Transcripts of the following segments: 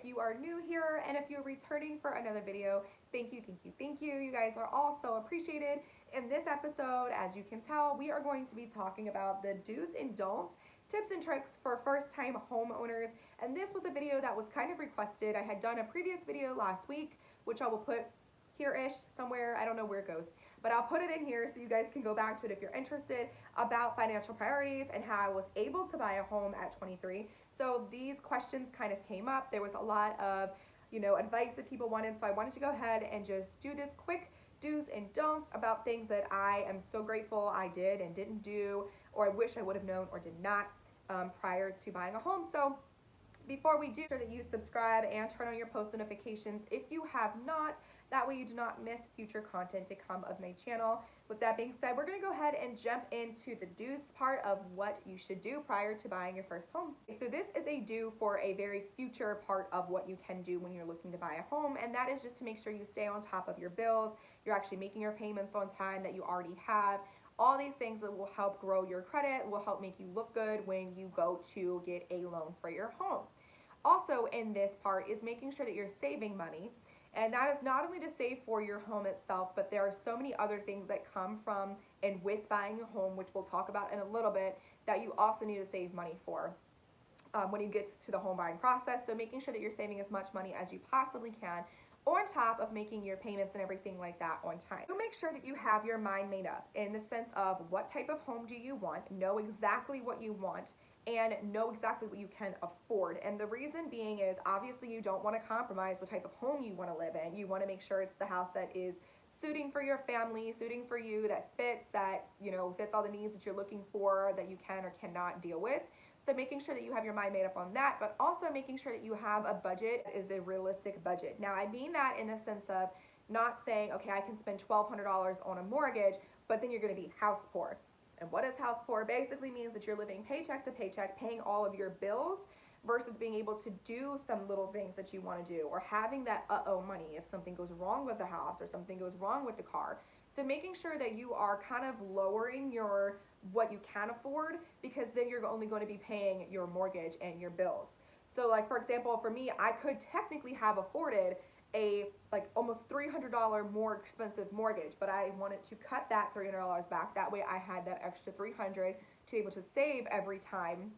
if you are new here and if you're returning for another video, thank you, thank you, thank you. You guys are all so appreciated. In this episode, as you can tell, we are going to be talking about the do's and don'ts, tips and tricks for first-time homeowners. And this was a video that was kind of requested. I had done a previous video last week, which I will put here-ish somewhere. I don't know where it goes, but I'll put it in here so you guys can go back to it if you're interested, about financial priorities and how I was able to buy a home at 23. So these questions kind of came up. There was a lot of, advice that people wanted. So I wanted to go ahead and just do this quick do's and don'ts about things that I am so grateful I did and didn't do, or I wish I would have known or did not prior to buying a home. So before we do, sure that you subscribe and turn on your post notifications if you have not. That way you do not miss future content to come of my channel. With that being said, we're going to go ahead and jump into the do's part of what you should do prior to buying your first home. So this is a do for a very future part of what you can do when you're looking to buy a home, and that is just to make sure you stay on top of your bills, you're actually making your payments on time that you already have. All these things that will help grow your credit, will help make you look good when you go to get a loan for your home. Also in this part is making sure that you're saving money. And that is not only to save for your home itself, but there are so many other things that come from and with buying a home, which we'll talk about in a little bit, that you also need to save money for when you get to the home buying process. So making sure that you're saving as much money as you possibly can, on top of making your payments and everything like that on time. So make sure that you have your mind made up in the sense of what type of home do you want, know exactly what you want, and know exactly what you can afford. And the reason being is obviously you don't want to compromise what type of home you want to live in. You want to make sure it's the house that is suiting for your family, suiting for you, that fits, that fits all the needs that you're looking for, that you can or cannot deal with. So making sure that you have your mind made up on that, but also making sure that you have a budget that is a realistic budget. Now I mean that in the sense of not saying, okay, I can spend $1,200 on a mortgage, but then you're going to be house poor. And what is house poor? Basically means that you're living paycheck to paycheck, paying all of your bills, versus being able to do some little things that you want to do, or having that money if something goes wrong with the house or something goes wrong with the car. So making sure that you are kind of lowering what you can afford, because then you're only going to be paying your mortgage and your bills. So like, for example, for me, I could technically have afforded a almost $300 more expensive mortgage, but I wanted to cut that $300 back. That way I had that extra $300 to be able to save every time,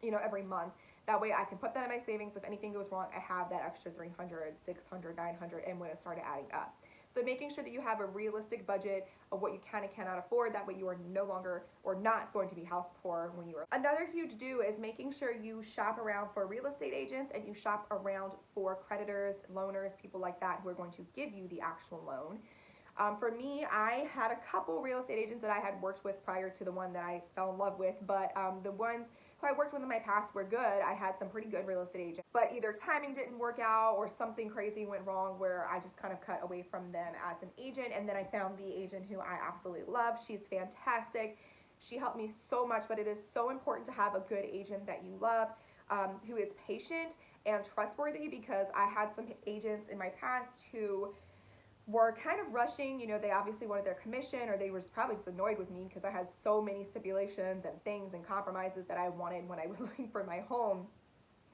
every month. That way I can put that in my savings. If anything goes wrong, I have that extra $300, $600, $900, and when it started adding up. So making sure that you have a realistic budget of what you can and cannot afford. That way you are no longer or not going to be house poor when you are. Another huge do is making sure you shop around for real estate agents and you shop around for creditors, loaners, people like that who are going to give you the actual loan. For me, I had a couple real estate agents that I had worked with prior to the one that I fell in love with, but the ones who I worked with in my past were good. I had some pretty good real estate agents, but either timing didn't work out or something crazy went wrong where I just kind of cut away from them as an agent. And then I found the agent who I absolutely love. She's fantastic. She helped me so much, but it is so important to have a good agent that you love, who is patient and trustworthy, because I had some agents in my past who were kind of rushing. They obviously wanted their commission, or they were probably just annoyed with me because I had so many stipulations and things and compromises that I wanted when I was looking for my home.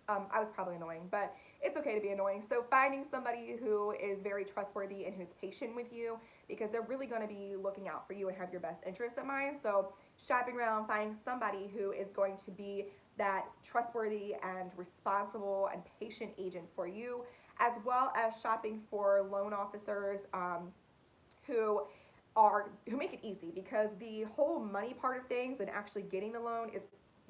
I was probably annoying, but it's okay to be annoying. So finding somebody who is very trustworthy and who's patient with you, because they're really going to be looking out for you and have your best interests in mind. So shopping around, finding somebody who is going to be that trustworthy and responsible and patient agent for you, as well as shopping for loan officers who make it easy, because the whole money part of things and actually getting the loan is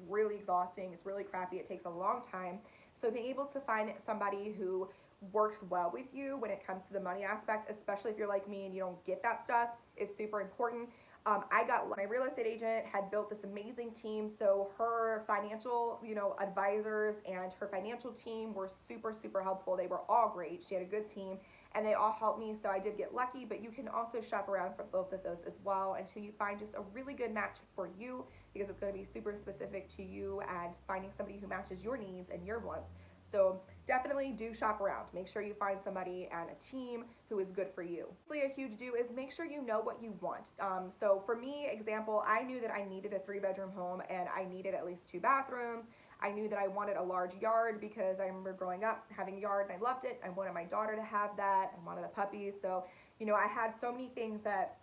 really exhausting. It's really crappy. It takes a long time. So being able to find somebody who works well with you when it comes to the money aspect, especially if you're like me and you don't get that stuff, is super important. My real estate agent had built this amazing team, so her financial, advisors and her financial team were super, super helpful. They were all great. She had a good team, and they all helped me, so I did get lucky. But you can also shop around for both of those as well until you find just a really good match for you, because it's going to be super specific to you and finding somebody who matches your needs and your wants. So definitely do shop around. Make sure you find somebody and a team who is good for you. A huge do is make sure you know what you want. So for me, example, I knew that I needed a 3-bedroom home and I needed at least 2 bathrooms. I knew that I wanted a large yard because I remember growing up having a yard and I loved it. I wanted my daughter to have that. I wanted a puppy. So, you know, I had so many things that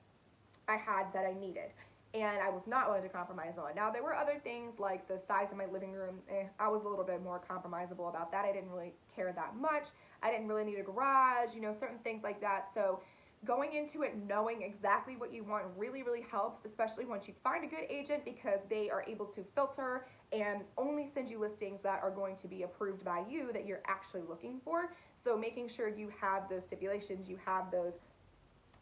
I needed and I was not willing to compromise on. Now there were other things like the size of my living room. I was a little bit more compromisable about that. I didn't really care that much. I didn't really need a garage, you know, certain things like that. So going into it knowing exactly what you want really, really helps, especially once you find a good agent, because they are able to filter and only send you listings that are going to be approved by you that you're actually looking for. So making sure you have those stipulations, you have those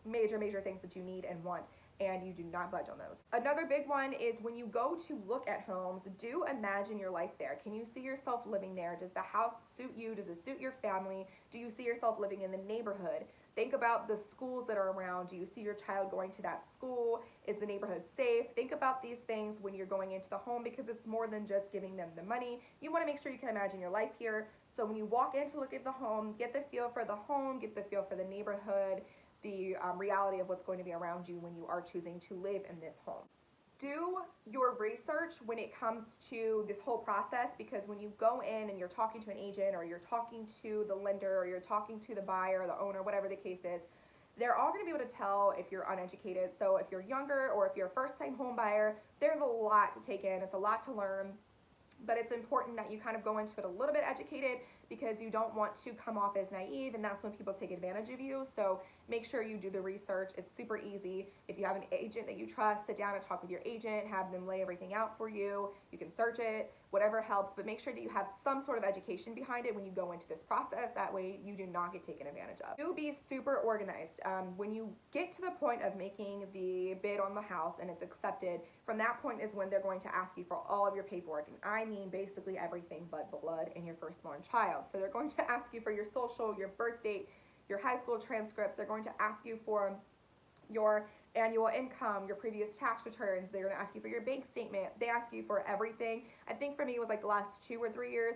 major things that you need and want, and you do not budge on those. Another big one is when you go to look at homes, do imagine your life there. Can you see yourself living there? Does the house suit you? Does it suit your family? Do you see yourself living in the neighborhood? Think about the schools that are around. Do you see your child going to that school? Is the neighborhood safe? Think about these things when you're going into the home, because it's more than just giving them the money. You want to make sure you can imagine your life here. So when you walk in to look at the home, get the feel for the home, get the feel for the neighborhood, the reality of what's going to be around you when you are choosing to live in this home. Do your research when it comes to this whole process, because when you go in and you're talking to an agent or you're talking to the lender or you're talking to the buyer or the owner, whatever the case is, they're all going to be able to tell if you're uneducated. So if you're younger or if you're a first-time home buyer, there's a lot to take in. It's a lot to learn. But it's important that you kind of go into it a little bit educated, because you don't want to come off as naive, and that's when people take advantage of you. So make sure you do the research. It's super easy. If you have an agent that you trust, sit down and talk with your agent, have them lay everything out for you. You can search it, whatever helps, but make sure that you have some sort of education behind it when you go into this process. That way you do not get taken advantage of. You'll be super organized. When you get to the point of making the bid on the house and it's accepted, from that point is when they're going to ask you for all of your paperwork. And I mean basically everything but blood and your firstborn child. So they're going to ask you for your social, your birth date, your high school transcripts. They're going to ask you for your annual income, your previous tax returns. They're going to ask you for your bank statement. They ask you for everything. I think for me it was like the last 2 or 3 years,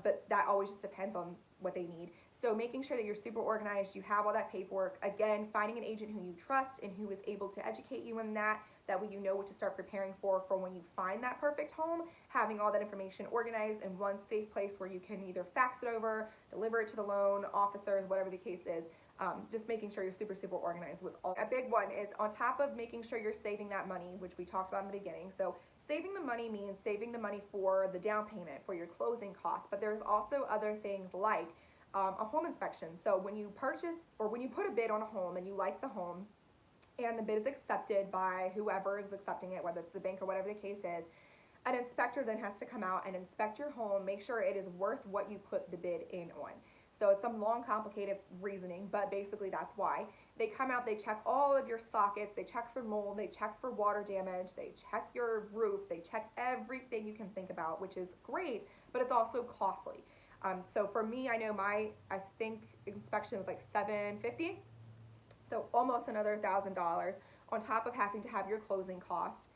but that always just depends on what they need. So making sure that you're super organized, you have all that paperwork. Again, finding an agent who you trust and who is able to educate you in that way you know what to start preparing for when you find that perfect home, having all that information organized in one safe place where you can either fax it over, deliver it to the loan officers, whatever the case is. Just making sure you're super organized with all. A big one is on top of making sure you're saving that money, which we talked about in the beginning. So saving the money means saving the money for the down payment, for your closing costs, but there's also other things like a home inspection. So when you purchase or when you put a bid on a home and you like the home and the bid is accepted by whoever is accepting it, whether it's the bank or whatever the case is, an inspector then has to come out and inspect your home, make sure it is worth what you put the bid in on. So it's some long, complicated reasoning, but basically that's why. They come out, they check all of your sockets, they check for mold, they check for water damage, they check your roof, they check everything you can think about, which is great, but it's also costly. So for me, I know I think inspection was like $750, so almost another $1,000 on top of having to have your closing cost,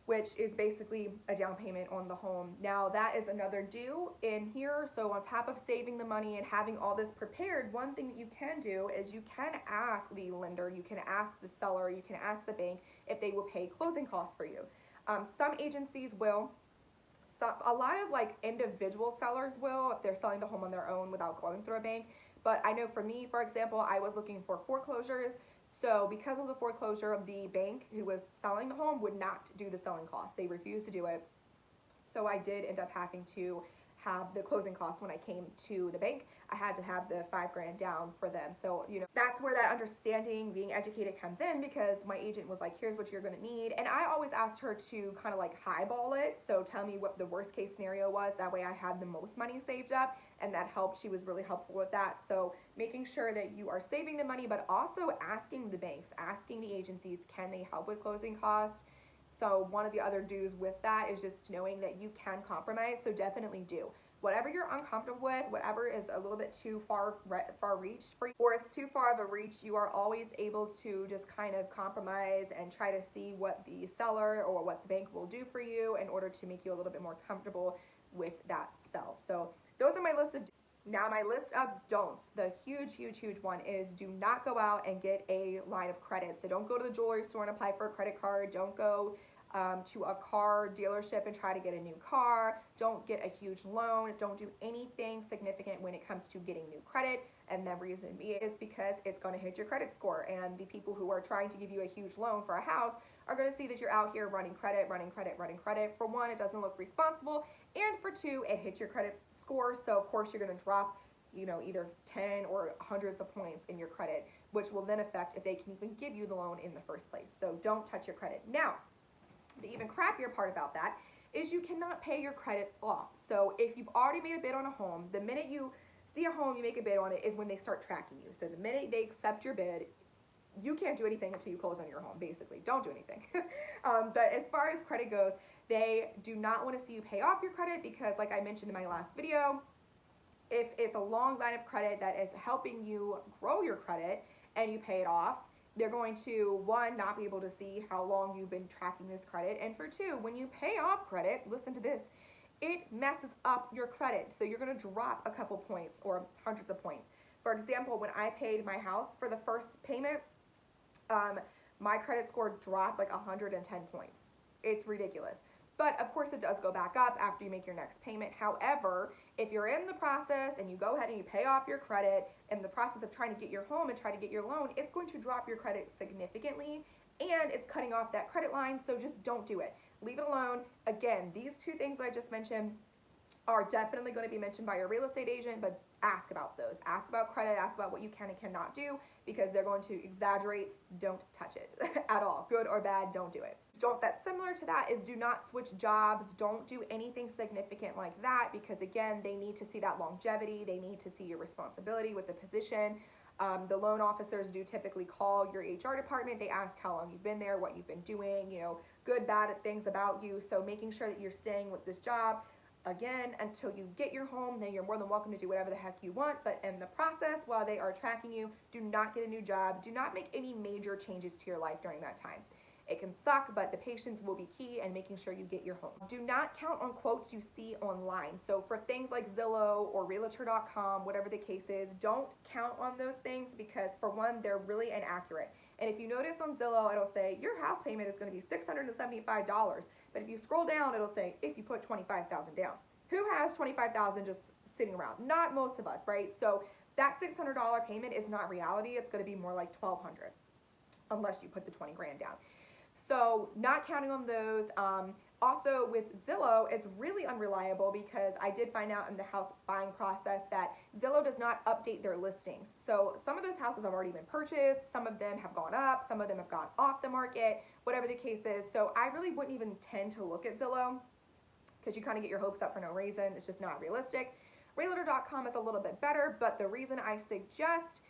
which is basically a down payment on the home. Now that is another due in here. So on top of saving the money and having all this prepared, one thing that you can do is you can ask the lender, you can ask the seller, you can ask the bank if they will pay closing costs for you. Some agencies will. A lot of like individual sellers will if they're selling the home on their own without going through a bank. But I know for me, for example, I was looking for foreclosures. So because of the foreclosure, the bank who was selling the home would not do the selling costs. They refused to do it. So I did end up having to have the closing costs when I came to the bank. I had to have the $5,000 down for them. So, you know, that's where that understanding, being educated comes in, because my agent was like, here's what you're gonna need. And I always asked her to kind of like highball it. So tell me what the worst case scenario was. That way I had the most money saved up, and that helped. She was really helpful with that. So making sure that you are saving the money, but also asking the banks, asking the agencies, can they help with closing costs? So one of the other do's with that is just knowing that you can compromise, so definitely do. Whatever you're uncomfortable with, whatever is a little bit too far reach for you, or is too far of a reach, you are always able to just kind of compromise and try to see what the seller or what the bank will do for you in order to make you a little bit more comfortable with that sell. So those are my list of do's. Now my list of don'ts, the huge one is do not go out and get a line of credit. So don't go to the jewelry store and apply for a credit card. Don't go to a car dealership and try to get a new car. Don't get a huge loan. Don't do anything significant when it comes to getting new credit. And the reason is because it's going to hit your credit score. And the people who are trying to give you a huge loan for a house are going to see that you're out here running credit, running credit, running credit. For one, it doesn't look responsible. And for two, it hits your credit score. So of course you're going to drop, you know, either 10 or hundreds of points in your credit, which will then affect if they can even give you the loan in the first place. So don't touch your credit. Now, the even crappier part about that is you cannot pay your credit off. So if you've already made a bid on a home, the minute you see a home, you make a bid on it is when they start tracking you. So the minute they accept your bid, you can't do anything until you close on your home, basically. Don't do anything. But as far as credit goes, they do not want to see you pay off your credit because, like I mentioned in my last video, if it's a long line of credit that is helping you grow your credit and you pay it off, they're going to, one, not be able to see how long you've been tracking this credit. And for two, when you pay off credit, listen to this, it messes up your credit. So you're going to drop a couple points or hundreds of points. For example, when I paid my house for the first payment, my credit score dropped like 110 points. It's ridiculous. But of course it does go back up after you make your next payment. However, if you're in the process and you go ahead and you pay off your credit in the process of trying to get your home and try to get your loan, it's going to drop your credit significantly and it's cutting off that credit line. So just don't do it. Leave it alone. Again, these two things that I just mentioned are definitely going to be mentioned by your real estate agent, but ask about those. Ask about credit, ask about what you can and cannot do because they're going to exaggerate. Don't touch it at all. Good or bad, don't do it. That's similar to that is do not switch jobs. Don't do anything significant like that because again, they need to see that longevity. They need to see your responsibility with the position. The loan officers do typically call your HR department. They ask how long you've been there, what you've been doing, you know, good, bad things about you. So making sure that you're staying with this job, again, until you get your home, then you're more than welcome to do whatever the heck you want. But in the process, while they are tracking you, do not get a new job. Do not make any major changes to your life during that time. It can suck, but the patience will be key in making sure you get your home. Do not count on quotes you see online. So for things like Zillow or Realtor.com, whatever the case is, don't count on those things because for one, they're really inaccurate. And if you notice on Zillow, it'll say your house payment is going to be $675. But if you scroll down, it'll say if you put $25,000 down. Who has $25,000 just sitting around? Not most of us, right? So that $600 payment is not reality. It's going to be more like $1,200 unless you put the 20 grand down. So not counting on those. Also with Zillow, it's really unreliable because I did find out in the house buying process that Zillow does not update their listings. So some of those houses have already been purchased, some of them have gone up, some of them have gone off the market, whatever the case is. So I really wouldn't even tend to look at Zillow because you kind of get your hopes up for no reason. It's just not realistic. Realtor.com is a little bit better, but the reason I suggest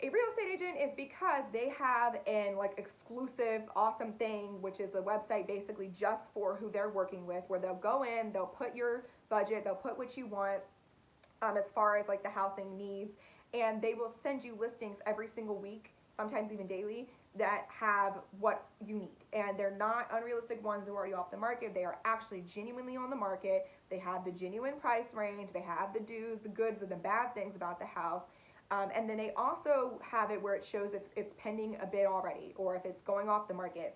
a real estate agent is because they have an exclusive awesome thing, which is a website basically just for who they're working with, where they'll go in, they'll put your budget, they'll put what you want as far as like the housing needs, and they will send you listings every single week, sometimes even daily, that have what you need. And they're not unrealistic ones that are already off the market. They are actually genuinely on the market. They have the genuine price range. They have the do's, the goods, and the bad things about the house. And then they also have it where it shows if it's pending a bid already or if it's going off the market.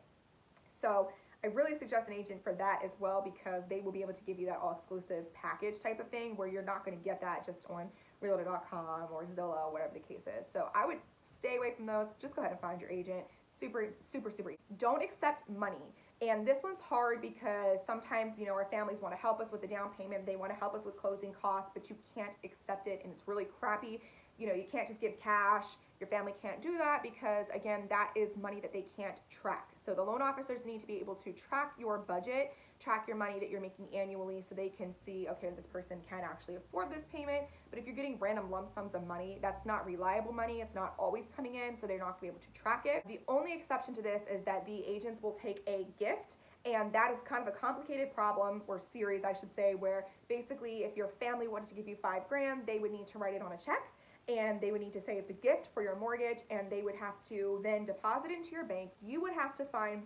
So I really suggest an agent for that as well because they will be able to give you that all-exclusive package type of thing where you're not going to get that just on Realtor.com or Zillow, whatever the case is. So I would stay away from those. Just go ahead and find your agent. Super, super, super easy. Don't accept money. And this one's hard because sometimes, you know, our families want to help us with the down payment. They want to help us with closing costs, but you can't accept it and it's really crappy. You know, you can't just give cash. Your family can't do that because, again, that is money that they can't track. So the loan officers need to be able to track your budget, track your money that you're making annually so they can see, okay, this person can actually afford this payment. But if you're getting random lump sums of money, that's not reliable money. It's not always coming in, so they're not going to be able to track it. The only exception to this is that the agents will take a gift, and that is kind of a complicated problem, or series, I should say, where basically if your family wanted to give you $5 grand, they would need to write it on a check. And they would need to say it's a gift for your mortgage, and they would have to then deposit into your bank. You would have to find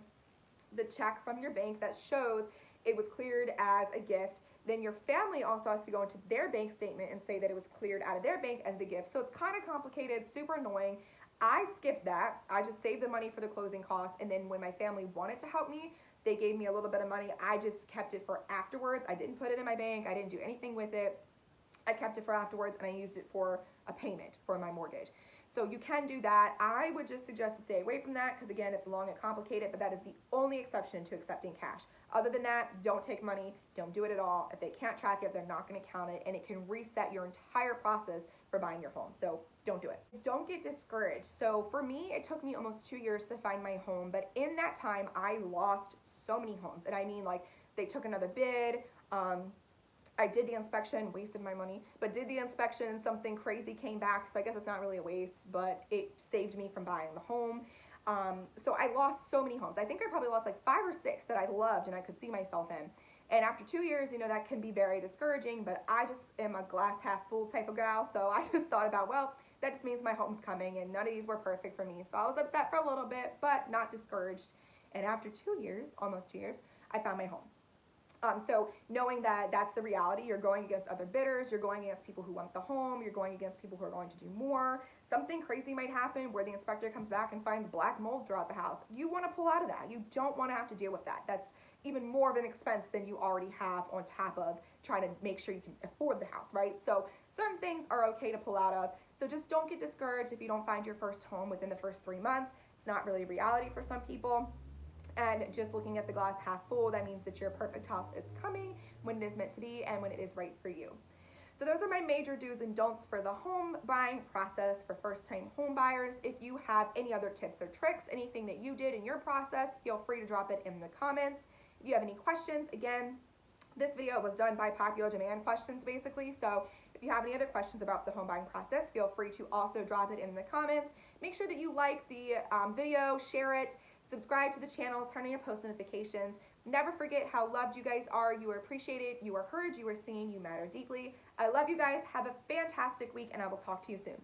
the check from your bank that shows it was cleared as a gift. Then your family also has to go into their bank statement and say that it was cleared out of their bank as the gift. So it's kind of complicated, super annoying. I skipped that. I just saved the money for the closing costs, and then when my family wanted to help me, They gave me a little bit of money. I just kept it for afterwards. I didn't put it in my bank. I didn't do anything with it. I kept it for afterwards, and I used it for a payment for my mortgage. So you can do that. I would just suggest to stay away from that because, again, it's long and complicated, but that is the only exception to accepting cash. Other than that, don't take money. Don't do it at all. If they can't track it, they're not going to count it, and it can reset your entire process for buying your home. So don't do it. Don't get discouraged. So for me, it took me almost 2 years to find my home, but in that time, I lost so many homes. And I mean, like, they took another bid. I did the inspection, wasted my money, but did the inspection and something crazy came back. So I guess it's not really a waste, but it saved me from buying the home. So I lost so many homes. I think I probably lost like 5 or 6 that I loved and I could see myself in. And after 2 years, you know, that can be very discouraging, but I just am a glass half full type of gal. So I just thought about, well, that just means my home's coming, and none of these were perfect for me. So I was upset for a little bit, but not discouraged. And after 2 years, almost 2 years, I found my home. So knowing that that's the reality, you're going against other bidders, you're going against people who want the home, you're going against people who are going to do more. Something crazy might happen where the inspector comes back and finds black mold throughout the house. You want to pull out of that. You don't want to have to deal with that. That's even more of an expense than you already have on top of trying to make sure you can afford the house, right? So certain things are okay to pull out of. So just don't get discouraged if you don't find your first home within the first 3 months. It's not really reality for some people. And just looking at the glass half full, that means that your perfect house is coming when it is meant to be and when it is right for you. So those are my major do's and don'ts for the home buying process for first-time home buyers. If you have any other tips or tricks, anything that you did in your process, feel free to drop it in the comments. If you have any questions, again, this video was done by popular demand questions basically. So if you have any other questions about the home buying process, feel free to also drop it in the comments. Make sure that you like the video, share it, subscribe to the channel, turn on your post notifications. Never forget how loved you guys are. You are appreciated, you are heard, you are seen, you matter deeply. I love you guys. Have a fantastic week, and I will talk to you soon.